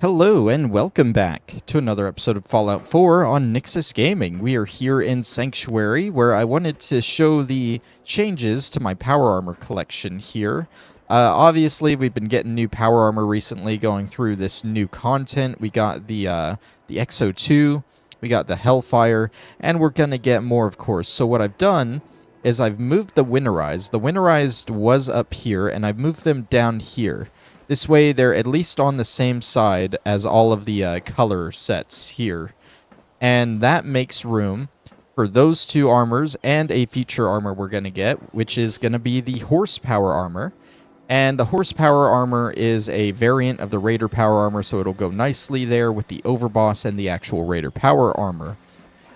Hello and welcome back to another episode of Fallout 4 on Nyxus Gaming. We are here in Sanctuary, where I wanted to show the changes to my power armor collection here. Obviously, we've been getting new power armor recently, going through this new content. We got the XO2, we got the Hellfire, and we're going to get more, of course. So what I've done is I've moved the Winterized. The Winterized was up here, and I've moved them down here. This way, they're at least on the same side as all of the color sets here. And that makes room for those two armors and a future armor we're going to get, which is going to be the Horsepower armor. And the Horsepower armor is a variant of the Raider Power armor, so it'll go nicely there with the Overboss and the actual Raider Power armor.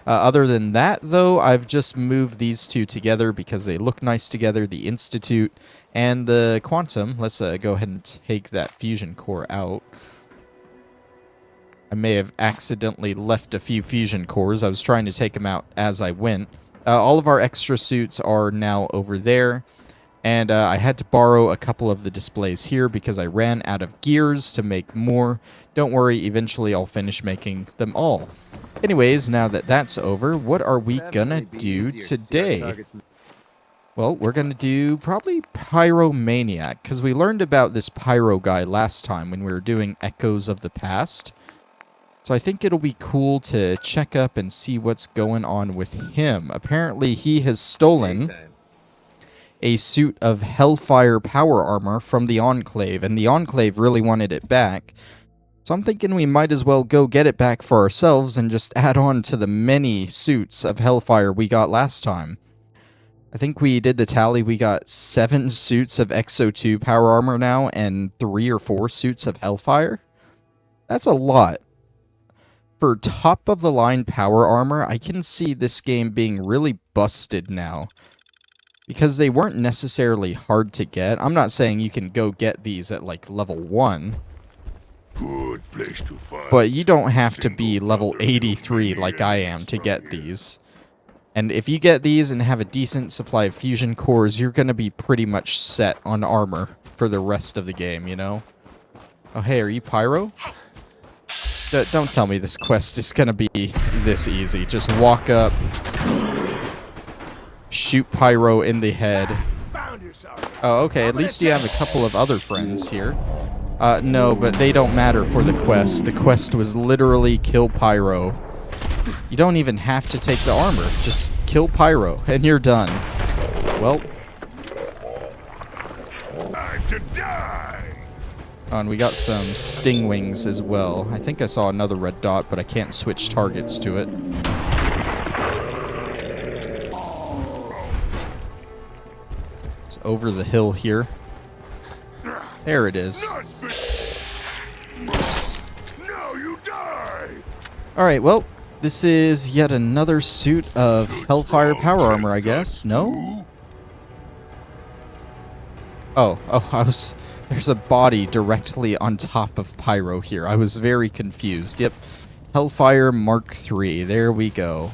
Other than that, though, I've just moved these two together because they look nice together, the Institute and the Quantum. Let's go ahead and take that fusion core out. I may have accidentally left a few fusion cores. I was trying to take them out as I went. All of our extra suits are now over there. And I had to borrow a couple of the displays here because I ran out of gears to make more. Don't worry, eventually I'll finish making them all. Anyways, now that that's over, what are we gonna do today? Well, we're gonna do probably Pyromaniac, because we learned about this Pyro guy last time when we were doing Echoes of the Past. So I think it'll be cool to check up and see what's going on with him. Apparently he has stolen a suit of Hellfire power armor from the Enclave, and the Enclave really wanted it back. So I'm thinking we might as well go get it back for ourselves and just add on to the many suits of Hellfire we got last time. I think we did the tally. We got 7 suits of XO2 power armor now and 3 or 4 suits of Hellfire. That's a lot. For top-of-the-line power armor, I can see this game being really busted now, because they weren't necessarily hard to get. I'm not saying you can go get these at like level 1. Good place to find. But you don't have to be level 83 like I am to get these. And if you get these and have a decent supply of fusion cores, you're going to be pretty much set on armor for the rest of the game, you know? Oh, hey, are you Pyro? Don't tell me this quest is going to be this easy. Just walk up, shoot Pyro in the head. Oh, okay, at least you have a couple of other friends here. No, but they don't matter for the quest. The quest was literally kill Pyro. You don't even have to take the armor. Just kill Pyro, and you're done. Well. Time to die. Oh, and we got some sting wings as well. I think I saw another red dot, but I can't switch targets to it. It's over the hill here. There it is. Now you die. Alright, well, this is yet another suit of Hellfire power armor, I guess. No? Oh, there's a body directly on top of Pyro here. I was very confused. Yep. Hellfire Mark III. There we go.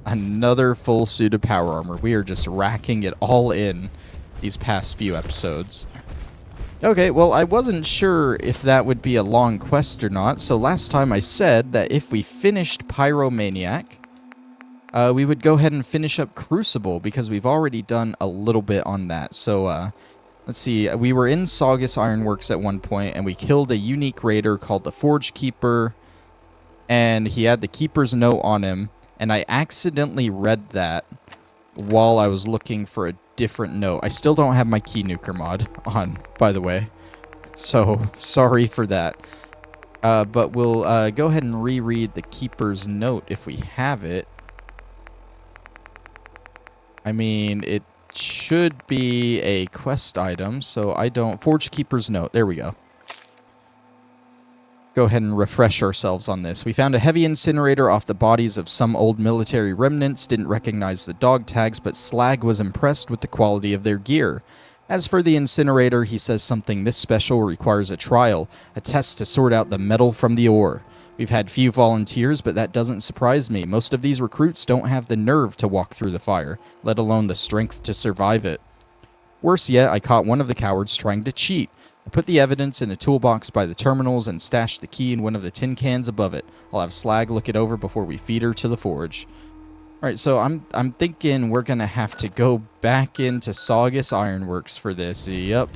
Another full suit of power armor. We are just racking it all in these past few episodes. Okay, well, I wasn't sure if that would be a long quest or not, so last time I said that if we finished Pyromaniac, we would go ahead and finish up Crucible, because we've already done a little bit on that. So, let's see, we were in Saugus Ironworks at one point, and we killed a unique raider called the Forge Keeper, and he had the Keeper's Note on him, and I accidentally read that while I was looking for a different note. I still don't have my key nuker mod on, by the way, so sorry for that. But we'll go ahead and reread the Keeper's Note if we have it. I mean, it should be a quest item, so I don't... Forge Keeper's Note, there we go. Go ahead and refresh ourselves on this. We found a heavy incinerator off the bodies of some old military remnants, didn't recognize the dog tags, but Slag was impressed with the quality of their gear. As for the incinerator, he says something this special requires a trial, a test to sort out the metal from the ore. We've had few volunteers, but that doesn't surprise me. Most of these recruits don't have the nerve to walk through the fire, let alone the strength to survive it. Worse yet, I caught one of the cowards trying to cheat. I put the evidence in a toolbox by the terminals and stashed the key in one of the tin cans above it. I'll have Slag look it over before we feed her to the forge. Alright, so I'm thinking we're gonna have to go back into Saugus Ironworks for this. Yep.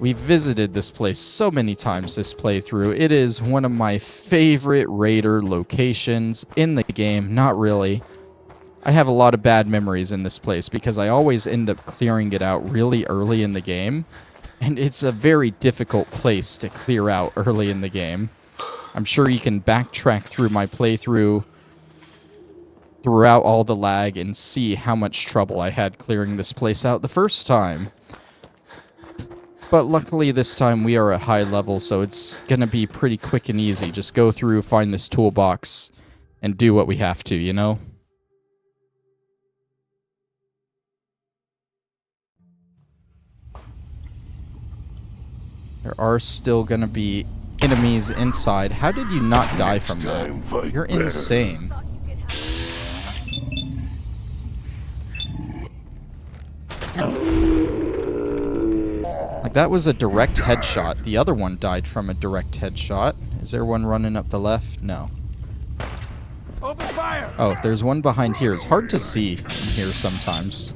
We've visited this place so many times this playthrough. It is one of my favorite raider locations in the game. Not really. I have a lot of bad memories in this place because I always end up clearing it out really early in the game. And it's a very difficult place to clear out early in the game. I'm sure you can backtrack through my playthrough throughout all the lag and see how much trouble I had clearing this place out the first time. But luckily this time we are at high level, so it's gonna be pretty quick and easy. Just go through, find this toolbox, and do what we have to, you know? There are still gonna be enemies inside. How did you not die from that? You're insane. Like, that was a direct headshot. The other one died from a direct headshot. Is there one running up the left? No. Open fire! Oh, there's one behind here. It's hard to see in here sometimes.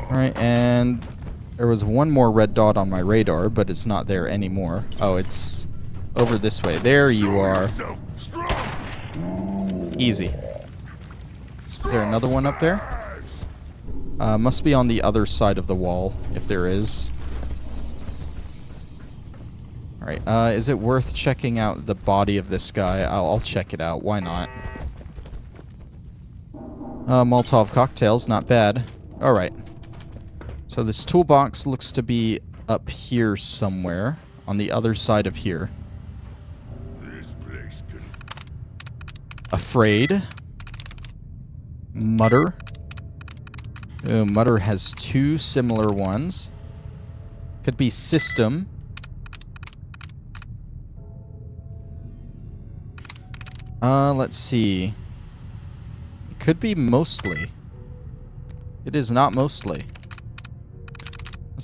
Alright, and there was one more red dot on my radar, but it's not there anymore. Oh, it's over this way. There you are. Easy. Is there another one up there? Must be on the other side of the wall, if there is. Alright, is it worth checking out the body of this guy? I'll check it out. Why not? Molotov cocktails, not bad. Alright. So this toolbox looks to be up here somewhere, on the other side of here. This place can... Afraid. Mutter. Ooh, Mutter has two similar ones. Could be System. Let's see. It could be Mostly. It is not Mostly.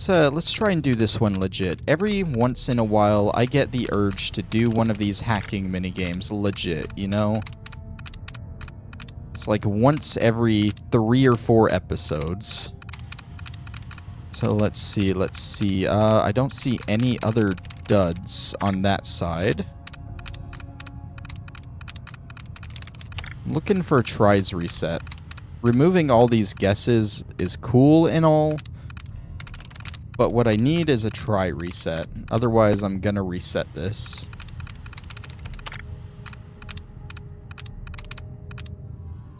Let's try and do this one legit. Every once in a while, I get the urge to do one of these hacking minigames legit, you know? It's like once every 3 or 4 episodes. So let's see. I don't see any other duds on that side. I'm looking for a tries reset. Removing all these guesses is cool and all, but what I need is a try reset. Otherwise, I'm gonna reset this.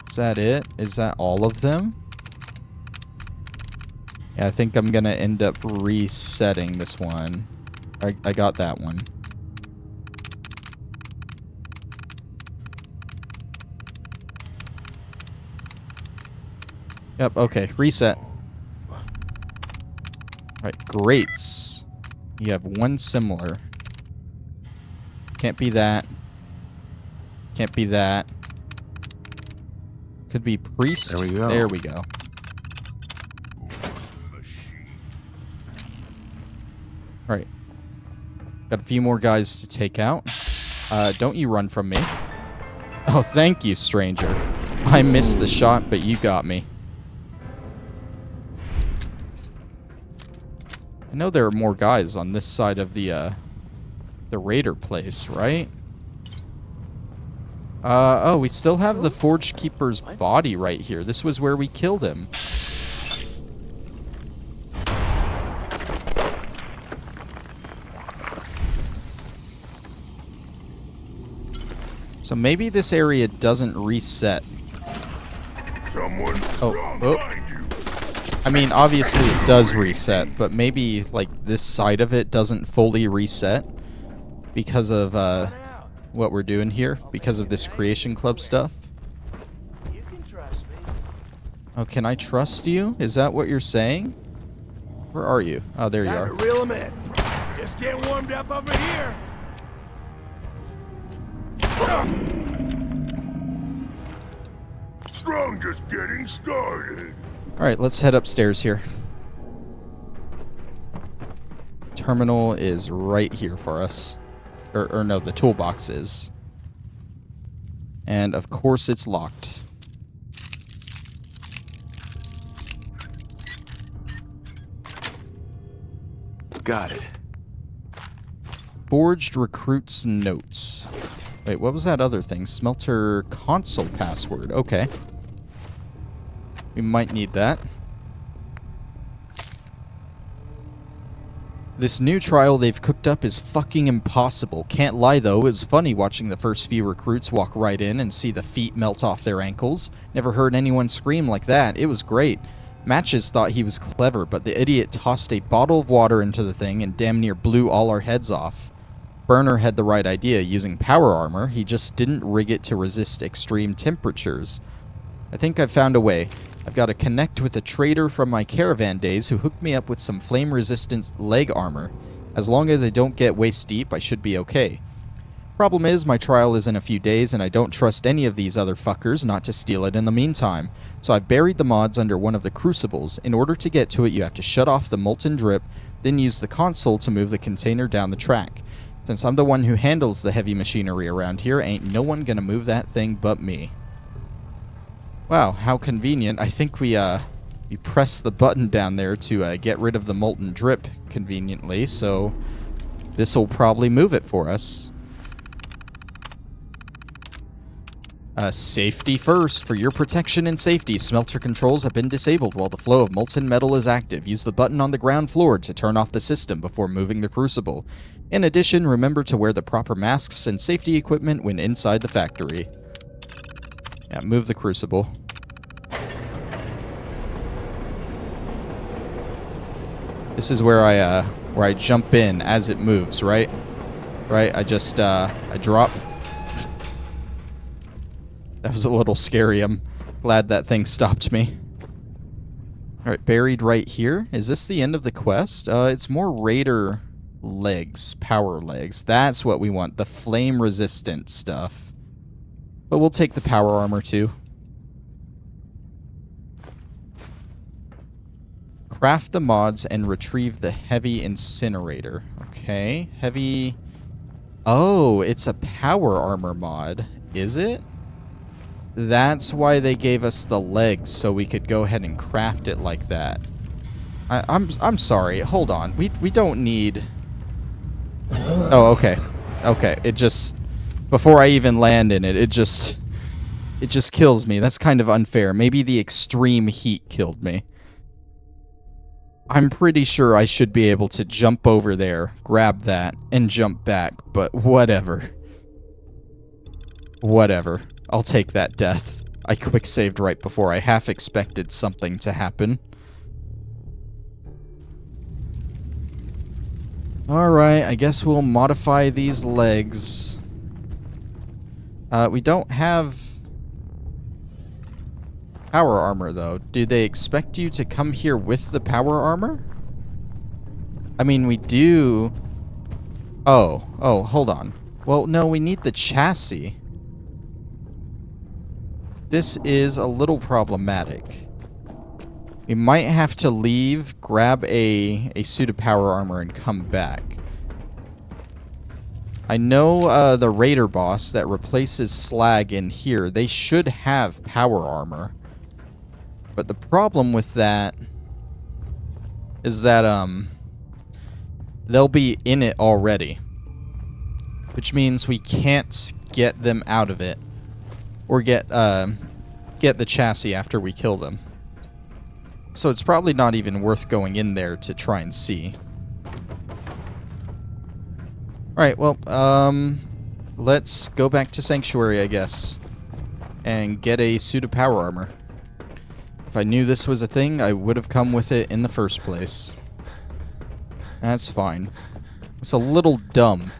Is that it? Is that all of them? Yeah, I think I'm gonna end up resetting this one. I got that one. Yep, okay, reset. Alright, greats. You have one similar. Can't be that. Can't be that. Could be priest. There we go. There we go. Alright. Got a few more guys to take out. Don't you run from me. Oh, thank you, stranger. I missed the shot, but you got me. I know there are more guys on this side of the raider place, right? Oh, we still have the Forge Keeper's body right here. This was where we killed him. So maybe this area doesn't reset. Oh. I mean, obviously it does reset, but maybe, like, this side of it doesn't fully reset because of, what we're doing here, because of this Creation Club stuff. You can trust me. Oh, can I trust you? Is that what you're saying? Where are you? Oh, there you are. Time to reel 'em in. Just get warmed up over here. strong just getting started. Alright, let's head upstairs here. Terminal is right here for us. Or no, the toolbox is. And of course it's locked. Got it. Forged recruits notes. Wait, what was that other thing? Smelter console password. Okay. We might need that. This new trial they've cooked up is fucking impossible. Can't lie though, it was funny watching the first few recruits walk right in and see the feet melt off their ankles. Never heard anyone scream like that. It was great. Matches thought he was clever, but the idiot tossed a bottle of water into the thing and damn near blew all our heads off. Burner had the right idea using power armor, he just didn't rig it to resist extreme temperatures. I think I've found a way. I've got to connect with a trader from my caravan days who hooked me up with some flame-resistant leg armor. As long as I don't get waist deep, I should be okay. Problem is, my trial is in a few days, and I don't trust any of these other fuckers not to steal it in the meantime. So I've buried the mods under one of the crucibles. In order to get to it, you have to shut off the molten drip, then use the console to move the container down the track. Since I'm the one who handles the heavy machinery around here, ain't no one gonna move that thing but me. Wow, how convenient. I think we pressed the button down there to get rid of the molten drip conveniently, so this'll probably move it for us. Safety first. For your protection and safety, smelter controls have been disabled while the flow of molten metal is active. Use the button on the ground floor to turn off the system before moving the crucible. In addition, remember to wear the proper masks and safety equipment when inside the factory. Yeah, move the crucible. This is where I jump in as it moves, right? Right? I just I drop. That was a little scary. I'm glad that thing stopped me. Alright, buried right here. Is this the end of the quest? It's more raider legs, power legs. That's what we want. The flame resistant stuff. But we'll take the power armor too. Craft the mods and retrieve the heavy incinerator. Okay, heavy... Oh, it's a power armor mod. Is it? That's why they gave us the legs, so we could go ahead and craft it like that. I'm sorry. Hold on. We don't need... Oh, okay. Okay, it just... Before I even land in it, it just kills me. That's kind of unfair. Maybe the extreme heat killed me. I'm pretty sure I should be able to jump over there, grab that, and jump back, but whatever. Whatever. I'll take that death. I quick-saved right before I half expected something to happen. Alright, I guess we'll modify these legs. We don't have power armor, though. Do they expect you to come here with the power armor? I mean, we do... Oh, hold on. Well, no, we need the chassis. This is a little problematic. We might have to leave, grab a suit of power armor, and come back. I know the raider boss that replaces slag in here, they should have power armor. But the problem with that is that they'll be in it already. Which means we can't get them out of it. Or get the chassis after we kill them. So it's probably not even worth going in there to try and see. Alright, well, let's go back to Sanctuary, I guess. And get a suit of power armor. If I knew this was a thing, I would have come with it in the first place. That's fine. It's a little dumb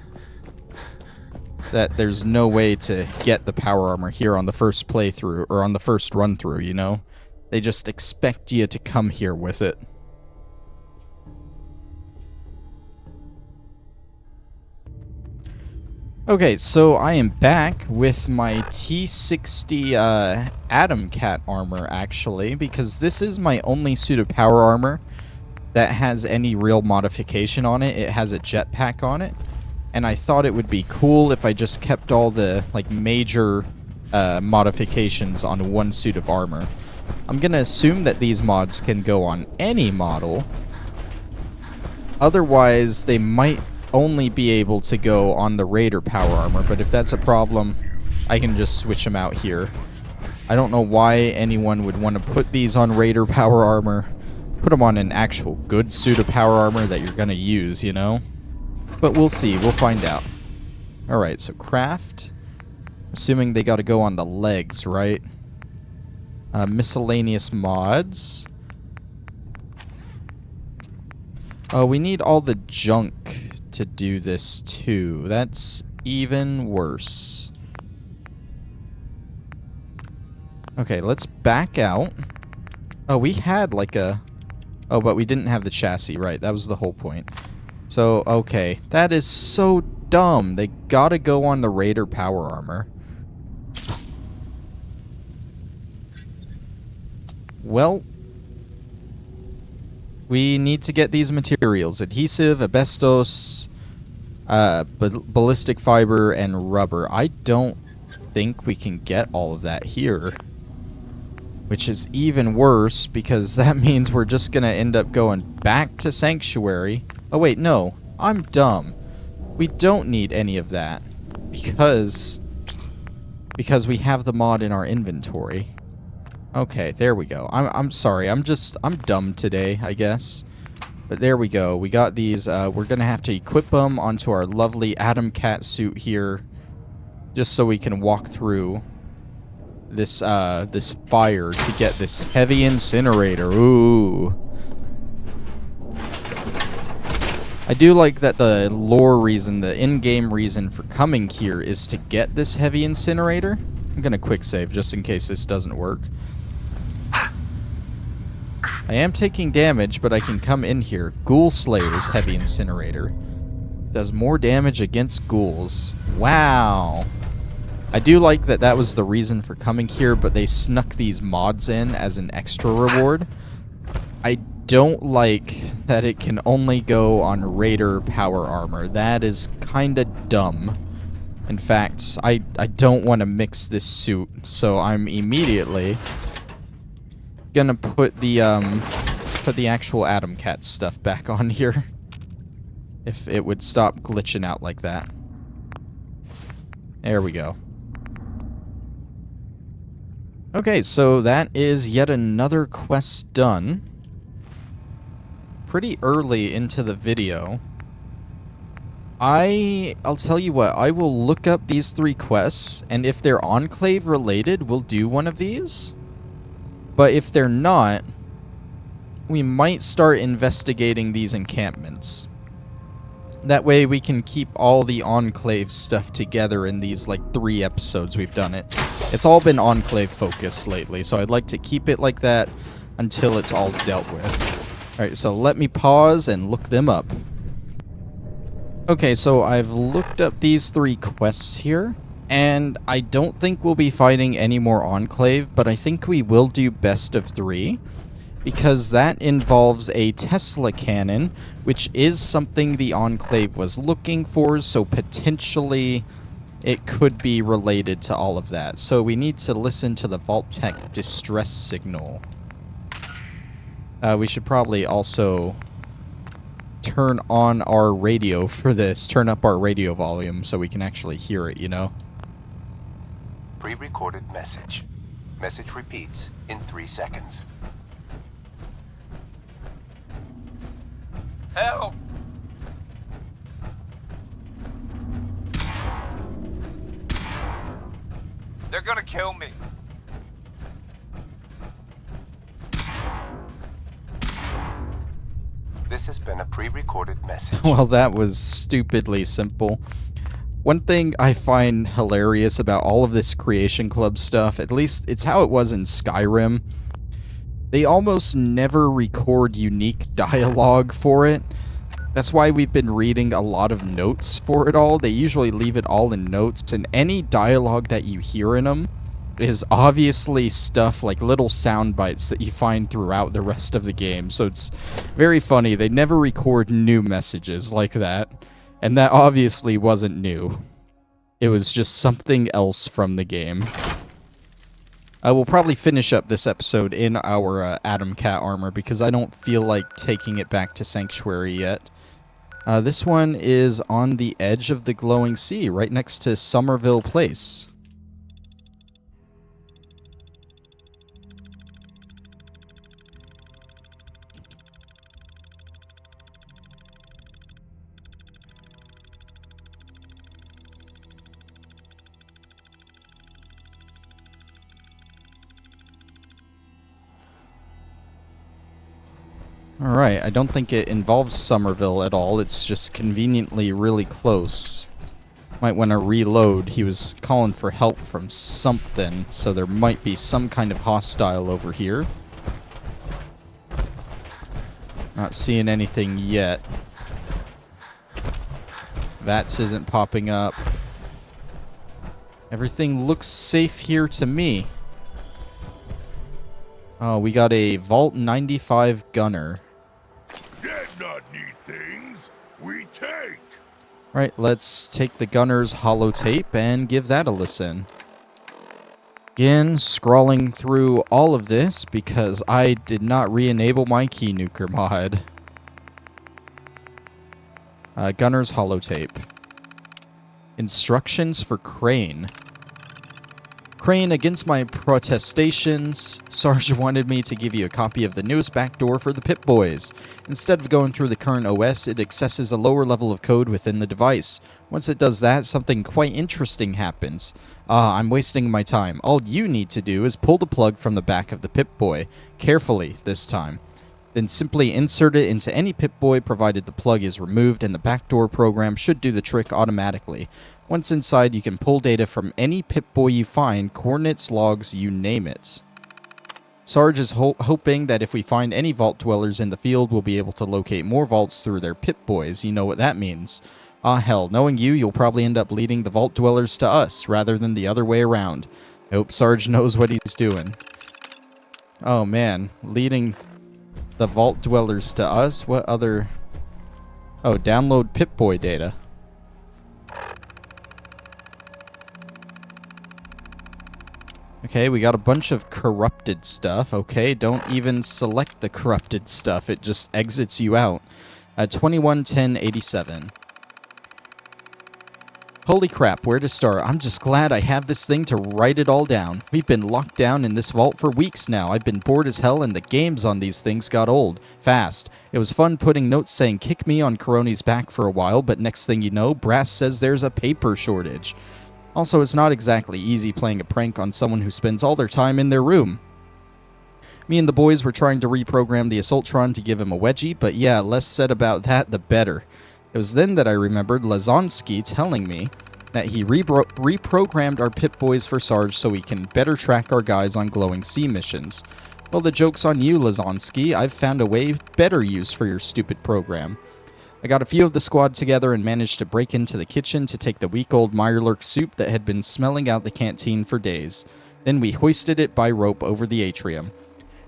that there's no way to get the power armor here on the first playthrough, or on the first run-through, you know? They just expect you to come here with it. Okay, so I am back with my T60 Atom Cat armor, actually, because this is my only suit of power armor that has any real modification on it. It has a jetpack on it, and I thought it would be cool if I just kept all the like major modifications on one suit of armor. I'm gonna assume that these mods can go on any model. Otherwise, they might only be able to go on the Raider power armor, but if that's a problem, I can just switch them out here. I don't know why anyone would want to put these on Raider power armor. Put them on an actual good suit of power armor that you're gonna use, you know? But we'll see, we'll find out. Alright, so craft. Assuming they gotta go on the legs, right? Miscellaneous mods. Oh, we need all the junk to do this too. That's even worse. Okay, let's back out. Oh, we had like a... Oh, but we didn't have the chassis, right? That was the whole point. So, okay. That is so dumb. They gotta go on the Raider power armor. Well, we need to get these materials. Adhesive, asbestos, ballistic fiber, and rubber. I don't think we can get all of that here. Which is even worse, because that means we're just going to end up going back to Sanctuary. Oh wait, no. I'm dumb. We don't need any of that. Because we have the mod in our inventory. Okay, there we go. I'm sorry. I'm dumb today, I guess. But there we go. We got these. We're going to have to equip them onto our lovely Atom Cat suit here. Just so we can walk through this this fire to get this heavy incinerator. Ooh. I do like that the lore reason, the in-game reason for coming here is to get this heavy incinerator. I'm going to quick save just in case this doesn't work. I am taking damage, but I can come in here. Ghoul Slayer's heavy incinerator. Does more damage against ghouls. Wow. I do like that that was the reason for coming here, but they snuck these mods in as an extra reward. I don't like that it can only go on Raider power armor. That is kinda dumb. In fact, I don't want to mix this suit, so I'm immediately gonna put the actual Atom Cat stuff back on here. If it would stop glitching out like that. There we go. Okay, so that is yet another quest done. Pretty early into the video. I'll tell you what, I will look up these 3 quests, and if they're Enclave related, we'll do one of these. But if they're not, we might start investigating these encampments. That way we can keep all the Enclave stuff together in these, like, 3 episodes we've done it. It's all been Enclave focused lately, so I'd like to keep it like that until it's all dealt with. Alright, so let me pause and look them up. Okay, so I've looked up these 3 quests here, and I don't think we'll be fighting any more Enclave, but I think we will do best of 3. Because that involves a Tesla cannon, which is something the Enclave was looking for, so potentially it could be related to all of that. So we need to listen to the Vault-Tec distress signal. We should probably also turn on our radio for this, turn up our radio volume so we can actually hear it, you know? Pre-recorded message. Message repeats in 3 seconds. Help! They're gonna kill me. This has been a pre-recorded message. Well, that was stupidly simple. One thing I find hilarious about all of this Creation Club stuff, at least it's how it was in Skyrim, they almost never record unique dialogue for it. That's why we've been reading a lot of notes for it all. They usually leave it all in notes, and any dialogue that you hear in them is obviously stuff like little sound bites that you find throughout the rest of the game. So it's very funny. They never record new messages like that, and that obviously wasn't new. It was just something else from the game. I will probably finish up this episode in our Atom Cat armor because I don't feel like taking it back to Sanctuary yet. This one is on the edge of the glowing sea, right next to Somerville Place. Alright, I don't think it involves Somerville at all. It's just conveniently really close. Might want to reload. He was calling for help from something, so there might be some kind of hostile over here. Not seeing anything yet. Vats isn't popping up. Everything looks safe here to me. Oh, we got a Vault 95 gunner. Dead not need things. We take. Right, let's take the gunner's holotape and give that a listen. Again, scrolling through all of this because I did not re-enable my key nuker mod. Gunner's holotape. Instructions for Crane. Crane, against my protestations, Sarge wanted me to give you a copy of the newest backdoor for the Pip-Boys. Instead of going through the current OS, it accesses a lower level of code within the device. Once it does that, something quite interesting happens. I'm wasting my time. All you need to do is pull the plug from the back of the Pip-Boy. Carefully, this time. Then simply insert it into any Pip-Boy provided the plug is removed, and the backdoor program should do the trick automatically. Once inside, you can pull data from any Pip-Boy you find, coordinates, logs, you name it. Sarge is hoping that if we find any vault dwellers in the field, we'll be able to locate more vaults through their Pip-Boys. You know what that means. Ah, hell, knowing you, you'll probably end up leading the vault dwellers to us, rather than the other way around. I hope Sarge knows what he's doing. Oh, man. Leading the vault dwellers to us? What other... Oh, download Pip-Boy data. Okay, we got a bunch of corrupted stuff. Okay, don't even select the corrupted stuff. It just exits you out. 211087. Holy crap, where to start? I'm just glad I have this thing to write it all down. We've been locked down in this vault for weeks now. I've been bored as hell, and the games on these things got old. Fast. It was fun putting notes saying kick me on Coroni's back for a while, but next thing you know, Brass says there's a paper shortage. Also, it's not exactly easy playing a prank on someone who spends all their time in their room. Me and the boys were trying to reprogram the Assaultron to give him a wedgie, but yeah, less said about that, the better. It was then that I remembered Lazonsky telling me that he reprogrammed our Pip-Boys for Sarge so we can better track our guys on glowing sea missions. Well, the joke's on you, Lazonsky. I've found a way better use for your stupid program. I got a few of the squad together and managed to break into the kitchen to take the week-old Mirelurk soup that had been smelling out the canteen for days. Then we hoisted it by rope over the atrium.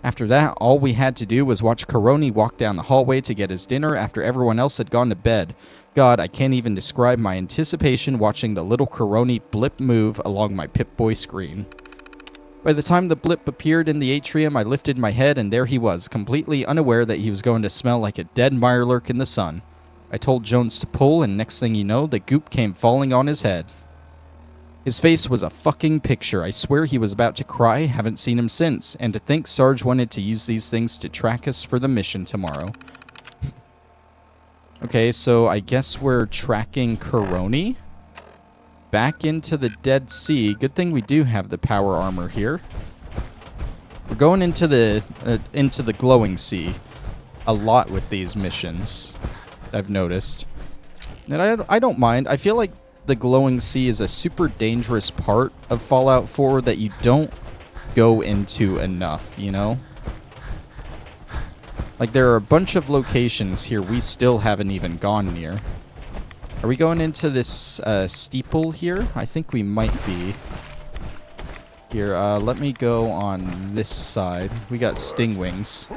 After that, all we had to do was watch Coroni walk down the hallway to get his dinner after everyone else had gone to bed. God, I can't even describe my anticipation watching the little Coroni blip move along my Pip-Boy screen. By the time the blip appeared in the atrium, I lifted my head and there he was, completely unaware that he was going to smell like a dead Mirelurk in the sun. I told Jones to pull, and next thing you know, the goop came falling on his head. His face was a fucking picture. I swear he was about to cry. Haven't seen him since. And to think Sarge wanted to use these things to track us for the mission tomorrow. Okay, so I guess we're tracking Coroni back into the Dead Sea. Good thing we do have the power armor here. We're going into the glowing sea a lot with these missions, I've noticed. And I don't mind. I feel like the glowing sea is a super dangerous part of Fallout 4 that you don't go into enough, you know? Like, there are a bunch of locations here we still haven't even gone near. Are we going into this steeple here? I think we might be. Here, let me go on this side. We got sting wings.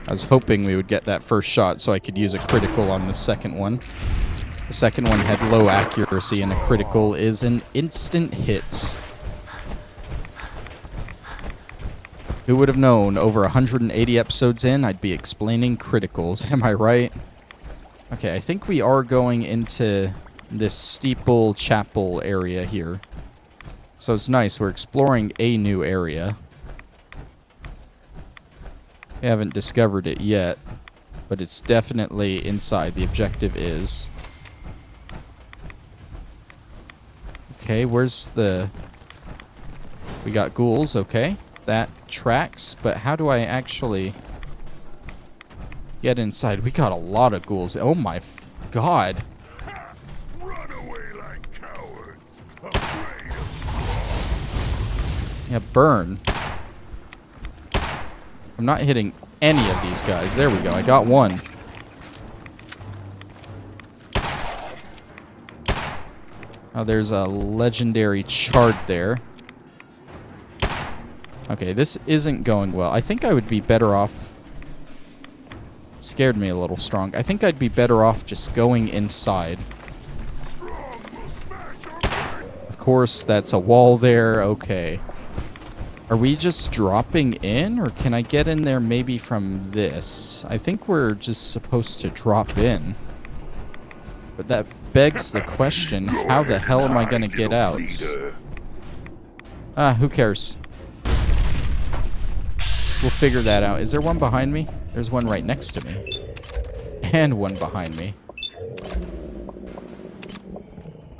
I was hoping we would get that first shot so I could use a critical on the second one. The second one had low accuracy, and a critical is an instant hit. Who would have known over 180 episodes in, I'd be explaining criticals. Am I right? Okay, I think we are going into this steeple chapel area here. So it's nice. We're exploring a new area. We haven't discovered it yet, but it's definitely inside. The objective is. Okay, where's the... We got ghouls, okay. That tracks, but how do I actually get inside? We got a lot of ghouls. Oh my god. Run away like cowards, afraid of Yeah, burn. I'm not hitting any of these guys. There we go. I got one. Oh, there's a legendary chart there. Okay, this isn't going well. I think I would be better off... Scared me a little strong. I think I'd be better off just going inside. Of course, that's a wall there. Okay. Are we just dropping in, or can I get in there maybe from this? I think we're just supposed to drop in. But that begs the question, how the hell am I going to get out? Ah, who cares? We'll figure that out. Is there one behind me? There's one right next to me. And one behind me.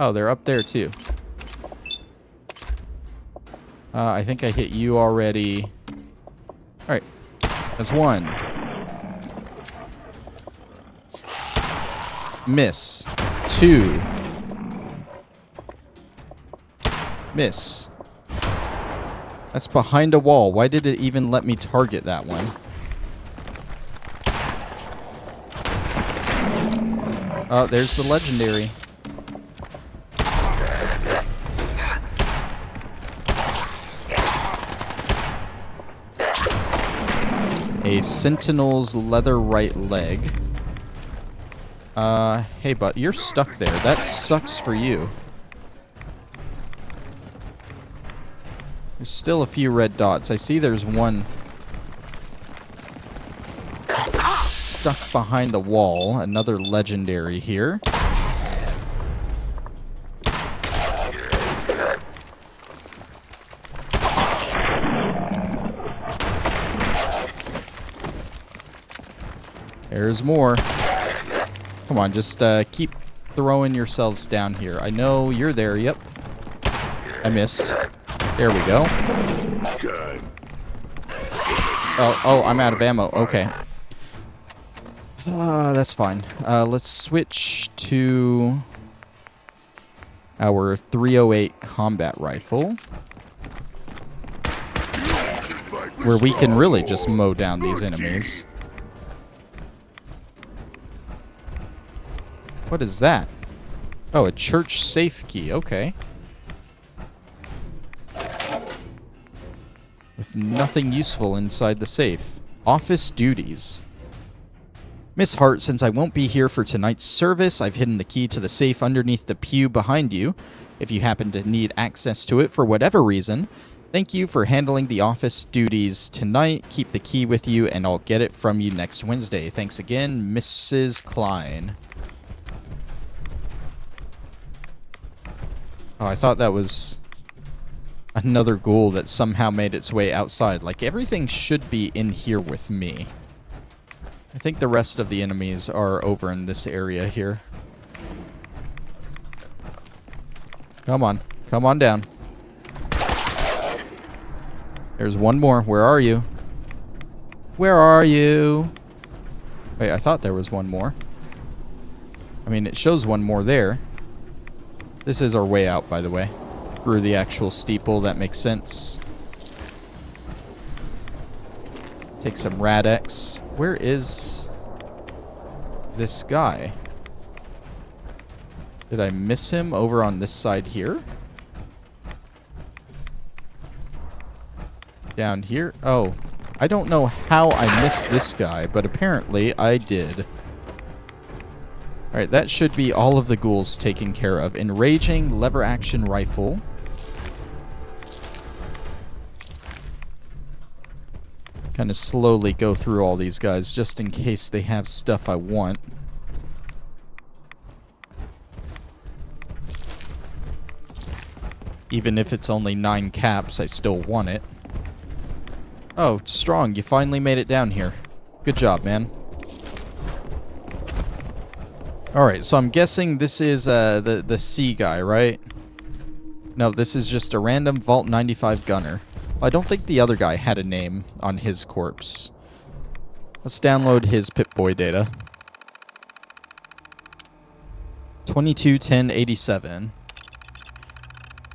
Oh, they're up there too. I think I hit you already. Alright. That's one. Miss. Two. Miss. That's behind a wall. Why did it even let me target that one? Oh, there's the legendary. A sentinel's leather right leg. Hey, bud, you're stuck there. That sucks for you. There's still a few red dots. I see there's one stuck behind the wall. Another legendary here. There's more. Come on, just keep throwing yourselves down here. I know you're there. Yep. I missed. There we go. Oh, I'm out of ammo. Okay. That's fine. Let's switch to our 308 combat rifle, where we can really just mow down these enemies. What is that? Oh, a church safe key. Okay. With nothing useful inside the safe. Office duties. Miss Hart, since I won't be here for tonight's service, I've hidden the key to the safe underneath the pew behind you. If you happen to need access to it for whatever reason, thank you for handling the office duties tonight. Keep the key with you, and I'll get it from you next Wednesday. Thanks again, Mrs. Klein. Oh, I thought that was another ghoul that somehow made its way outside. Like, everything should be in here with me. I think the rest of the enemies are over in this area here. Come on. Come on down. There's one more. Where are you? Where are you? Wait, I thought there was one more. I mean, it shows one more there. This is our way out, by the way. Through the actual steeple, that makes sense. Take some Rad-X. Where is this guy? Did I miss him over on this side here? Down here? Oh, I don't know how I missed this guy, but apparently I did. Alright, that should be all of the ghouls taken care of. Enraging lever action rifle. Kind of slowly go through all these guys just in case they have stuff I want. Even if it's only 9 caps, I still want it. Oh, Strong, you finally made it down here. Good job, man. Alright, so I'm guessing this is the C guy, right? No, this is just a random Vault 95 gunner. Well, I don't think the other guy had a name on his corpse. Let's download his Pip-Boy data. 221087.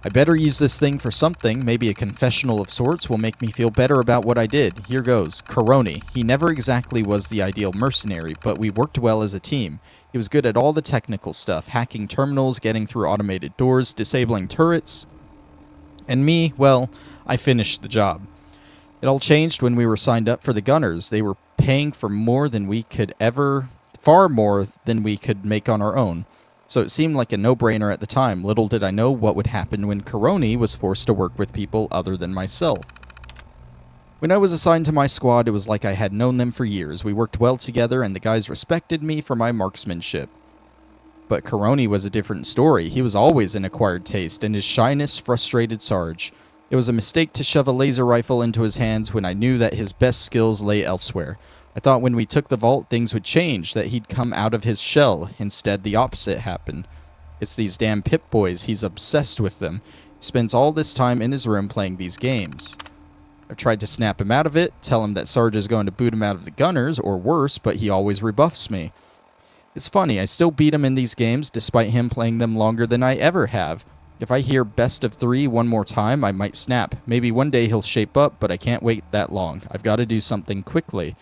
I better use this thing for something. Maybe a confessional of sorts will make me feel better about what I did. Here goes. Coroni. He never exactly was the ideal mercenary, but we worked well as a team. He was good at all the technical stuff, hacking terminals, getting through automated doors, disabling turrets. And me, well, I finished the job. It all changed when we were signed up for the Gunners. They were paying for more than we could ever, far more than we could make on our own. So it seemed like a no-brainer at the time. Little did I know what would happen when Coroni was forced to work with people other than myself. When I was assigned to my squad, it was like I had known them for years. We worked well together, and the guys respected me for my marksmanship. But Coroni was a different story. He was always an acquired taste, and his shyness frustrated Sarge. It was a mistake to shove a laser rifle into his hands when I knew that his best skills lay elsewhere. I thought when we took the vault, things would change, that he'd come out of his shell. Instead, the opposite happened. It's these damn Pip-Boys. He's obsessed with them. He spends all this time in his room playing these games. I've tried to snap him out of it, tell him that Sarge is going to boot him out of the Gunners, or worse, but he always rebuffs me. It's funny, I still beat him in these games, despite him playing them longer than I ever have. If I hear best of 3 one more time, I might snap. Maybe one day he'll shape up, but I can't wait that long. I've got to do something quickly.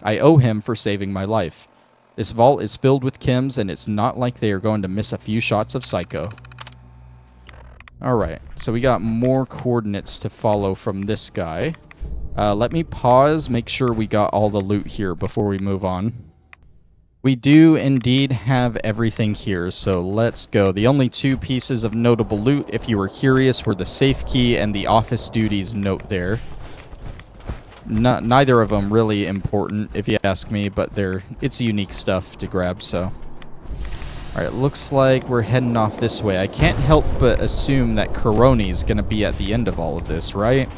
I owe him for saving my life. This vault is filled with chems, and it's not like they are going to miss a few shots of Psycho. Alright, so we got more coordinates to follow from this guy. Let me pause, make sure we got all the loot here before we move on. We do indeed have everything here, so let's go. The only 2 pieces of notable loot, if you were curious, were the safe key and the office duties note there. Neither of them really important, if you ask me, but it's unique stuff to grab, so. Alright, looks like we're heading off this way. I can't help but assume that Coroni's gonna be at the end of all of this, right?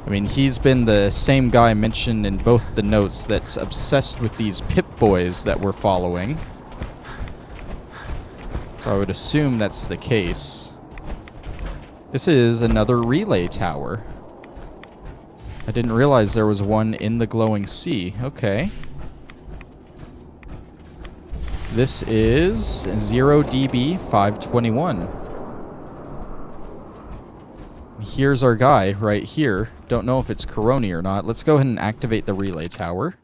I mean, he's been the same guy mentioned in both the notes that's obsessed with these Pip-Boys that we're following. So I would assume that's the case. This is another relay tower. I didn't realize there was one in the glowing sea. Okay. This is 0DB521. Here's our guy right here. Don't know if it's Coroni or not. Let's go ahead and activate the relay tower.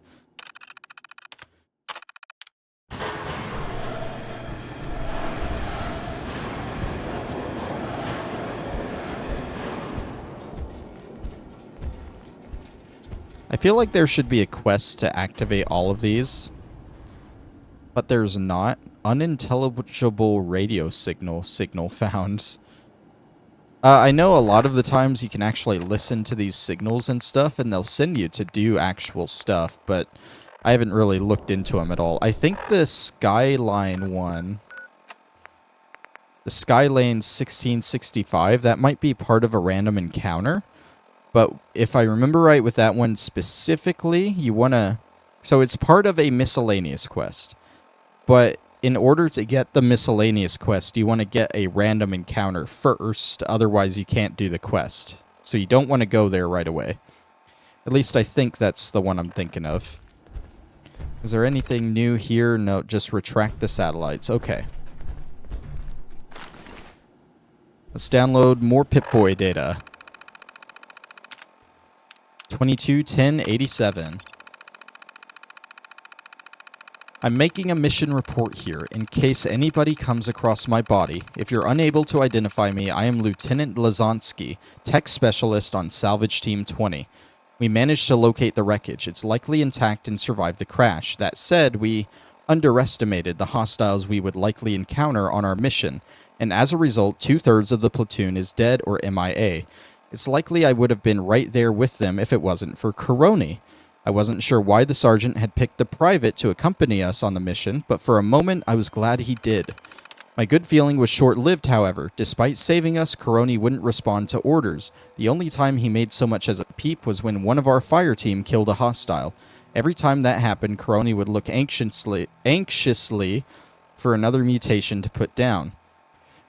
I feel like there should be a quest to activate all of these, but there's not. Unintelligible radio signal found. I know a lot of the times you can actually listen to these signals and stuff, and they'll send you to do actual stuff, but I haven't really looked into them at all. I think the Skyline one, the Skylane 1665, that might be part of a random encounter. But if I remember right with that one specifically, you want to... So it's part of a miscellaneous quest. But in order to get the miscellaneous quest, you want to get a random encounter first. Otherwise, you can't do the quest. So you don't want to go there right away. At least I think that's the one I'm thinking of. Is there anything new here? No, just retract the satellites. Okay. Let's download more Pip-Boy data. 221087. I'm making a mission report here in case anybody comes across my body. If you're unable to identify me, I am Lieutenant Lazonsky, tech specialist on Salvage Team 20. We managed to locate the wreckage. It's likely intact and survived the crash. That said, we underestimated the hostiles we would likely encounter on our mission, and as a result, 2/3 of the platoon is dead or MIA. It's likely I would have been right there with them if it wasn't for Coroni. I wasn't sure why the sergeant had picked the private to accompany us on the mission, but for a moment I was glad he did. My good feeling was short-lived, however. Despite saving us, Coroni wouldn't respond to orders. The only time he made so much as a peep was when one of our fire team killed a hostile. Every time that happened, Coroni would look anxiously for another mutation to put down.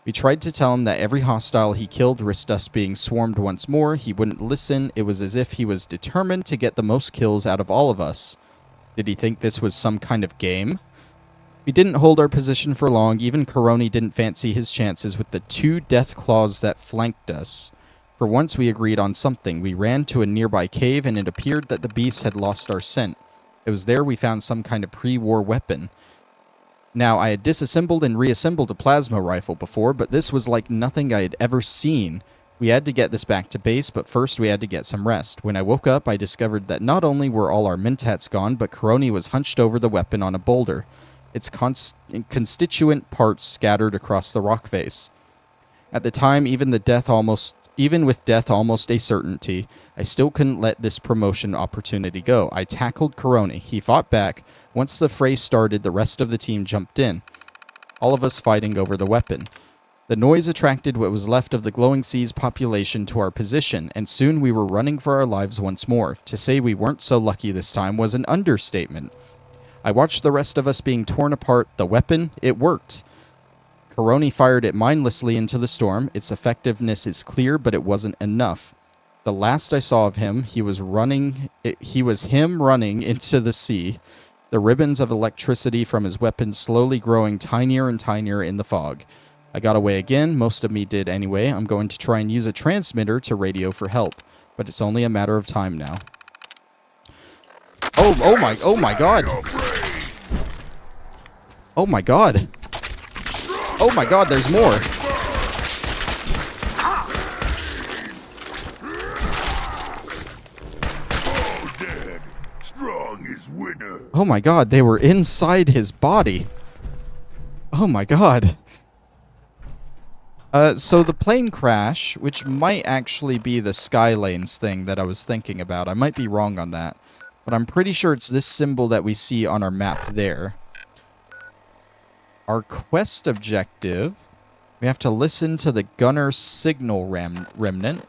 We tried to tell him that every hostile he killed risked us being swarmed once more. He wouldn't listen. It was as if he was determined to get the most kills out of all of us. Did he think this was some kind of game? We didn't hold our position for long. Even Coroni didn't fancy his chances with the 2 death claws that flanked us. For once we agreed on something. We ran to a nearby cave, and it appeared that the beasts had lost our scent. It was there we found some kind of pre-war weapon. Now, I had disassembled and reassembled a plasma rifle before, but this was like nothing I had ever seen. We had to get this back to base, but first we had to get some rest. When I woke up, I discovered that not only were all our mentats gone, but Coroni was hunched over the weapon on a boulder, its constituent parts scattered across the rock face. At the time, even with death almost a certainty, I still couldn't let this promotion opportunity go. I tackled Coroni. He fought back. Once the fray started, the rest of the team jumped in, all of us fighting over the weapon. The noise attracted what was left of the Glowing Sea's population to our position, and soon we were running for our lives once more. To say we weren't so lucky this time was an understatement. I watched the rest of us being torn apart. The weapon, it worked. Coroni fired it mindlessly into the storm. Its effectiveness is clear, but it wasn't enough. The last I saw of him, he was running into the sea, the ribbons of electricity from his weapon slowly growing tinier and tinier in the fog. I got away again. Most of me did anyway. I'm going to try and use a transmitter to radio for help, but it's only a matter of time now. Oh my god. Oh my god. Oh my god, there's more. All dead. Strong is winner. Oh my god, they were inside his body. Oh my god. So the plane crash, which might actually be the Skylanes thing that I was thinking about. I might be wrong on that. But I'm pretty sure it's this symbol that we see on our map there. Our quest objective, we have to listen to the gunner signal remnant.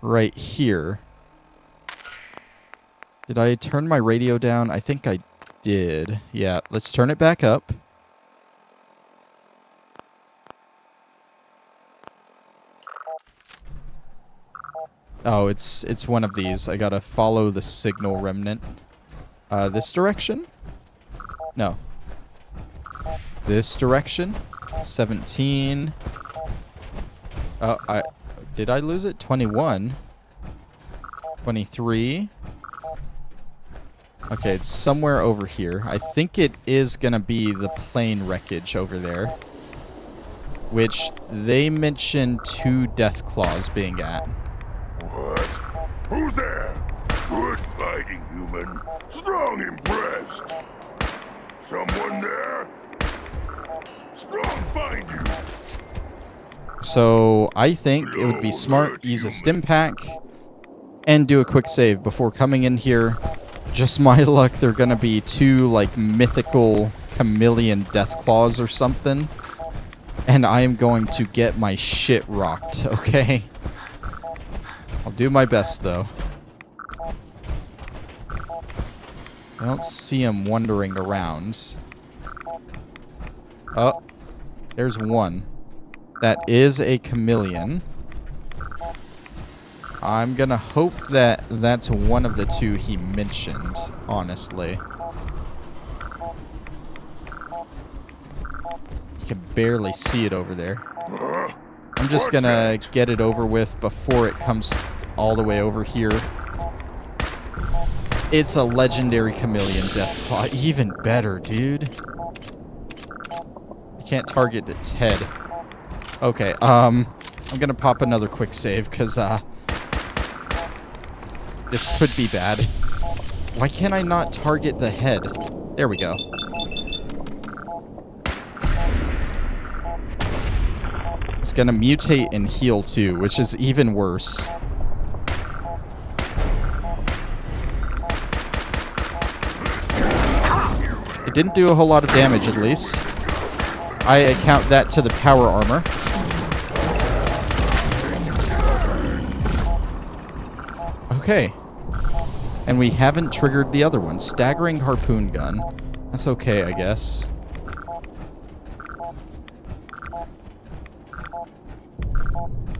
Right here. Did I turn my radio down? I think I did. Yeah, let's turn it back up. Oh, it's one of these. I gotta follow the signal remnant. This direction? No. This direction? 17. Did I lose it? 21. 23. Okay, it's somewhere over here. I think it is gonna be the plane wreckage over there, which they mentioned 2 death claws being at. What? Who's there? Good fighting, human. Strong impressed. Someone there? Strong find you. So I think it would be smart to use a stim pack and do a quick save before coming in here. Just my luck, they're gonna be 2 like mythical chameleon death claws or something, and I am going to get my shit rocked. Okay. I'll do my best, though. I don't see him wandering around. Oh, there's one. That is a chameleon. I'm gonna hope that that's one of the 2 he mentioned, honestly. He can barely see it over there. I'm just gonna get it over with before it comes all the way over here. It's a legendary chameleon Deathclaw. Even better, dude. I can't target its head. Okay, I'm gonna pop another quick save, because, this could be bad. Why can't I not target the head? There we go. It's gonna mutate and heal too, which is even worse. It didn't do a whole lot of damage, at least. I account that to the power armor. Okay. And we haven't triggered the other one. Staggering harpoon gun. That's okay, I guess.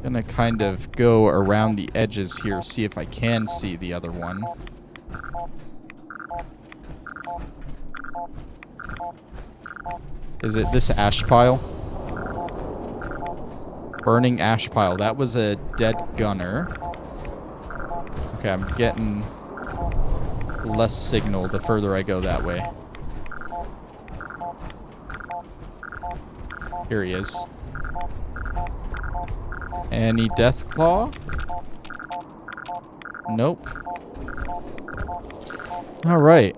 Gonna kind of go around the edges here, see if I can see the other one. Is it this ash pile? Burning ash pile. That was a dead gunner. Okay, I'm getting less signal the further I go that way. Here he is. Any Deathclaw? Nope. Alright.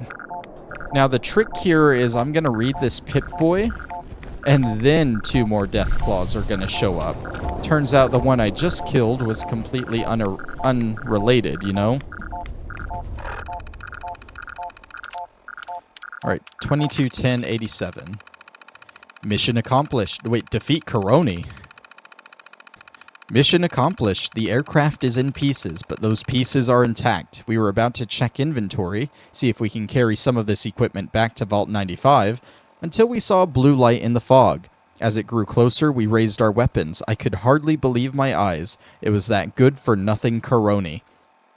Now the trick here is I'm going to read this Pip-Boy, and then 2 more Deathclaws are going to show up. Turns out the one I just killed was completely unrelated, you know? Alright, 22-10-87. Mission accomplished. Wait, defeat Coroni. Mission accomplished. The aircraft is in pieces, but those pieces are intact. We were about to check inventory, see if we can carry some of this equipment back to Vault 95, until we saw a blue light in the fog. As it grew closer, we raised our weapons. I could hardly believe my eyes. It was that good-for-nothing Coroni.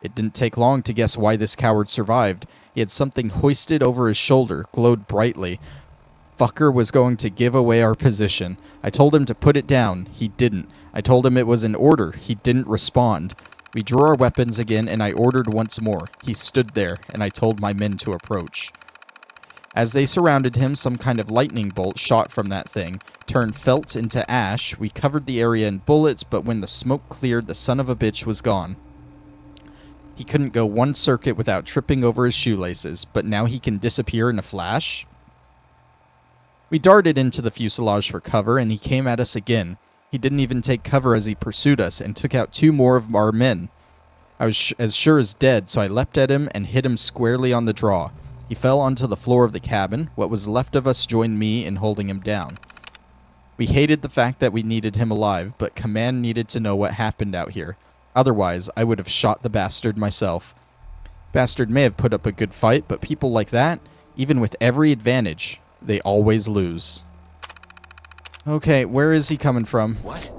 It didn't take long to guess why this coward survived. He had something hoisted over his shoulder, glowed brightly. Fucker was going to give away our position. I told him to put it down. He didn't. I told him it was an order. He didn't respond. We drew our weapons again, and I ordered once more. He stood there, and I told my men to approach. As they surrounded him, some kind of lightning bolt shot from that thing, turned felt into ash. We covered the area in bullets, but when the smoke cleared, the son of a bitch was gone. He couldn't go one circuit without tripping over his shoelaces, but now he can disappear in a flash? We darted into the fuselage for cover, and he came at us again. He didn't even take cover as he pursued us, and took out 2 more of our men. I was as sure as dead, so I leapt at him and hit him squarely on the draw. He fell onto the floor of the cabin. What was left of us joined me in holding him down. We hated the fact that we needed him alive, but Command needed to know what happened out here. Otherwise, I would have shot the bastard myself. Bastard may have put up a good fight, but people like that, even with every advantage, they always lose. Okay, where is he coming from? What?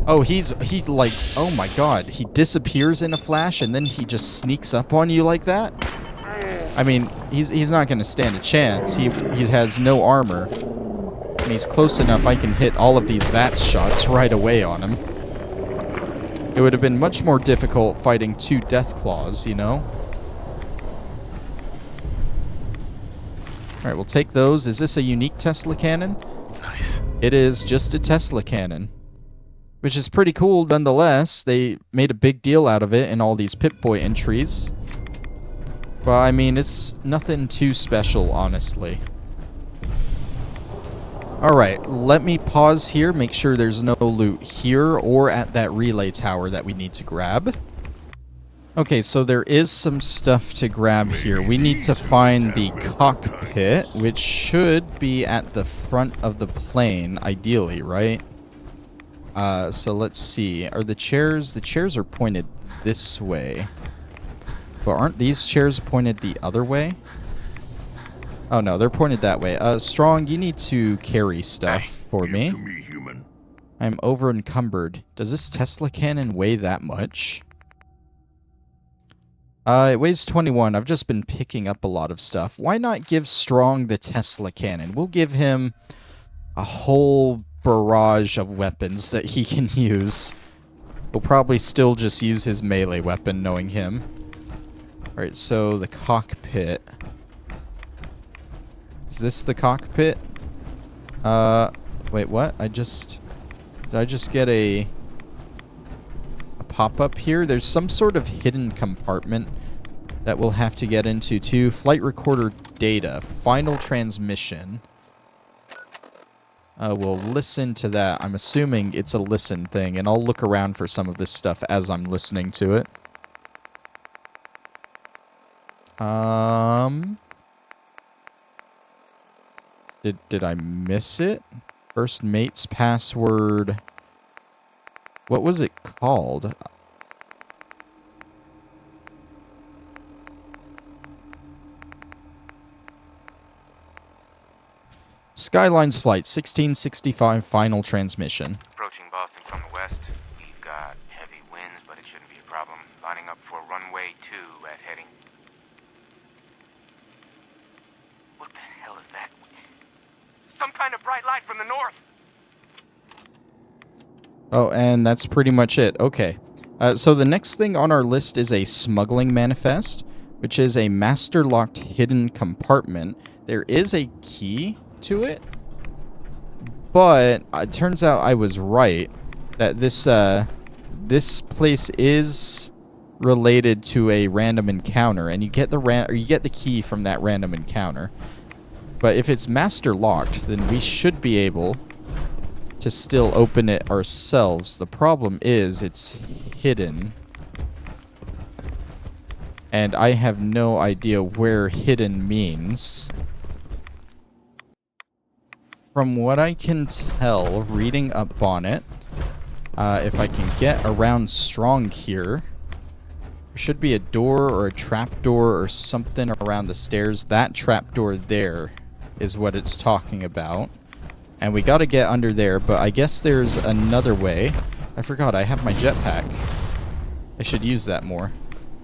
Oh, he's like, oh my god, he disappears in a flash and then he just sneaks up on you like that? I mean, he's not going to stand a chance. He has no armor. And he's close enough I can hit all of these VATS shots right away on him. It would have been much more difficult fighting 2 Deathclaws, you know? Alright, we'll take those. Is this a unique Tesla cannon? Nice. It is just a Tesla cannon. Which is pretty cool nonetheless. They made a big deal out of it in all these Pip-Boy entries. But, I mean, it's nothing too special, honestly. Alright, let me pause here, make sure there's no loot here or at that relay tower that we need to grab. Okay, so there is some stuff to grab here. We need to find the cockpit, which should be at the front of the plane, ideally, right? So let's see. Are the chairs... The chairs are pointed this way. But aren't these chairs pointed the other way? Oh, no, they're pointed that way. Strong, you need to carry stuff for me. To me, human. I'm over encumbered. Does this Tesla cannon weigh that much? It weighs 21. I've just been picking up a lot of stuff. Why not give Strong the Tesla cannon? We'll give him a whole barrage of weapons that he can use. He'll probably still just use his melee weapon, knowing him. Alright, so the cockpit. Is this the cockpit? Wait, what? Did I just get a pop-up here? There's some sort of hidden compartment that we'll have to get into too. Flight recorder data. Final transmission. We'll listen to that. I'm assuming it's a listen thing, and I'll look around for some of this stuff as I'm listening to it. Did I miss it? First mate's password. What was it called? Skylines Flight 1665 final transmission. Approaching Boston from the west. We've got heavy winds, but it shouldn't be a problem. Lining up for runway 2 at heading. What the hell is that? Some kind of bright light from the north! Oh, and that's pretty much it. Okay. So the next thing on our list is a smuggling manifest, which is a master-locked hidden compartment. There is a key to it, but it turns out I was right that this place is related to a random encounter, and you get the key from that random encounter. But if it's master locked, then we should be able to still open it ourselves. The problem is it's hidden, and I have no idea where hidden means. From what I can tell, reading up on it, if I can get around strong here, there should be a door or a trapdoor or something around the stairs. That trapdoor there is what it's talking about. And we gotta get under there, but I guess there's another way. I forgot, I have my jetpack. I should use that more.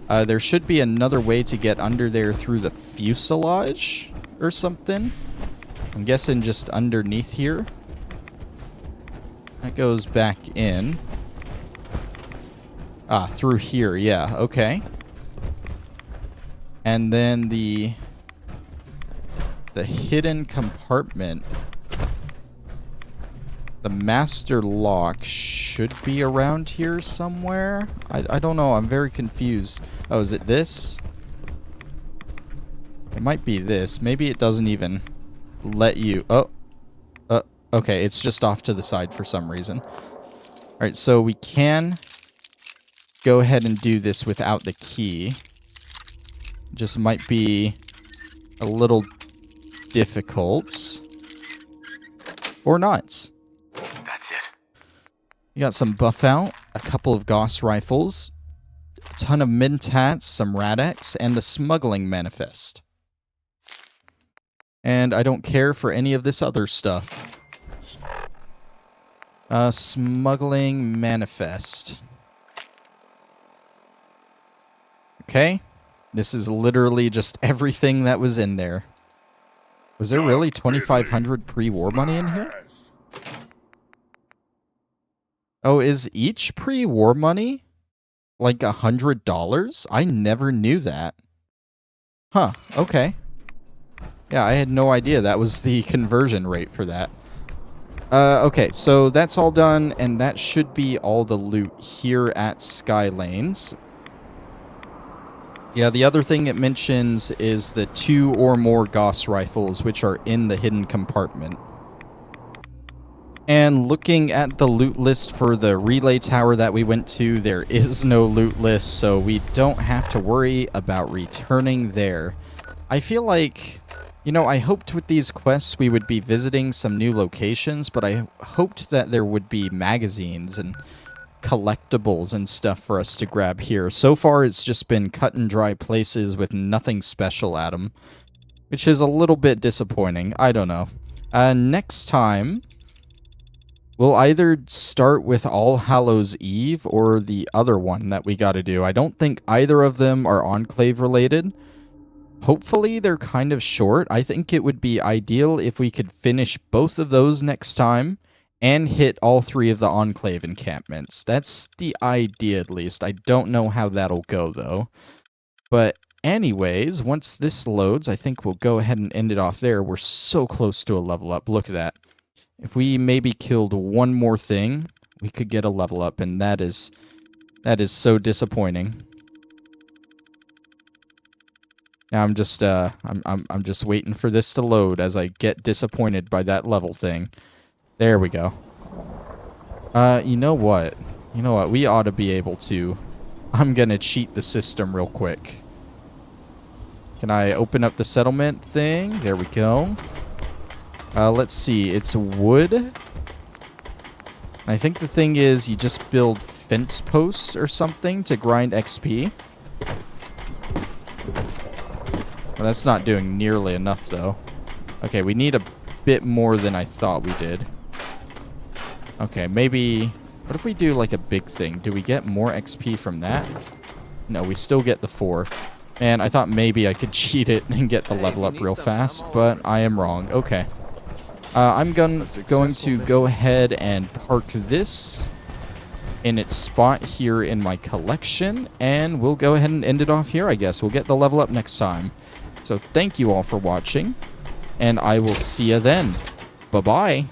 There should be another way to get under there through the fuselage or something. I'm guessing just underneath here. That goes back in. Ah, through here, yeah, okay. And then the hidden compartment, the master lock should be around here somewhere. I don't know, I'm very confused. Oh, is it this? It might be this. Maybe it doesn't even let you... Oh. Okay, it's just off to the side for some reason. Alright, so we can go ahead and do this without the key. Just might be a little difficult. Or not. That's it. You got some buff out, a couple of Gauss rifles, a ton of Mentats, some Radex, and the smuggling manifest. And I don't care for any of this other stuff. Smuggling manifest. Okay. This is literally just everything that was in there. Was there really 2,500 pre-war money in here? Oh, is each pre-war money like $100? I never knew that. Huh, okay. Yeah, I had no idea that was the conversion rate for that. Okay, so that's all done, and that should be all the loot here at Skylanes. Yeah, the other thing it mentions is the 2 or more Gauss rifles, which are in the hidden compartment. And looking at the loot list for the relay tower that we went to, there is no loot list, so we don't have to worry about returning there. I feel like, you know, I hoped with these quests we would be visiting some new locations, but I hoped that there would be magazines and collectibles and stuff for us to grab here. So far, it's just been cut and dry places with nothing special at them, which is a little bit disappointing. I don't know. Next time, we'll either start with All Hallows Eve or the other one that we gotta do. I don't think either of them are Enclave related. Hopefully, they're kind of short. I think it would be ideal if we could finish both of those next time and hit all 3 of the Enclave encampments. That's the idea, at least. I don't know how that'll go, though. But anyways, once this loads, I think we'll go ahead and end it off there. We're so close to a level up. Look at that. If we maybe killed one more thing, we could get a level up, and that is so disappointing. Now I'm just I'm just waiting for this to load as I get disappointed by that level thing. There we go. You know what? You know what? We ought to be able to. I'm gonna cheat the system real quick. Can I open up the settlement thing? There we go. Let's see. It's wood. I think the thing is you just build fence posts or something to grind XP. Well, that's not doing nearly enough, though. Okay, we need a bit more than I thought we did. Okay, maybe... What if we do, like, a big thing? Do we get more XP from that? No, we still get the 4. And I thought maybe I could cheat it and get the level up real fast, but I am wrong. Okay. I'm going to go ahead and park this in its spot here in my collection, and we'll go ahead and end it off here, I guess. We'll get the level up next time. So thank you all for watching, and I will see you then. Bye-bye.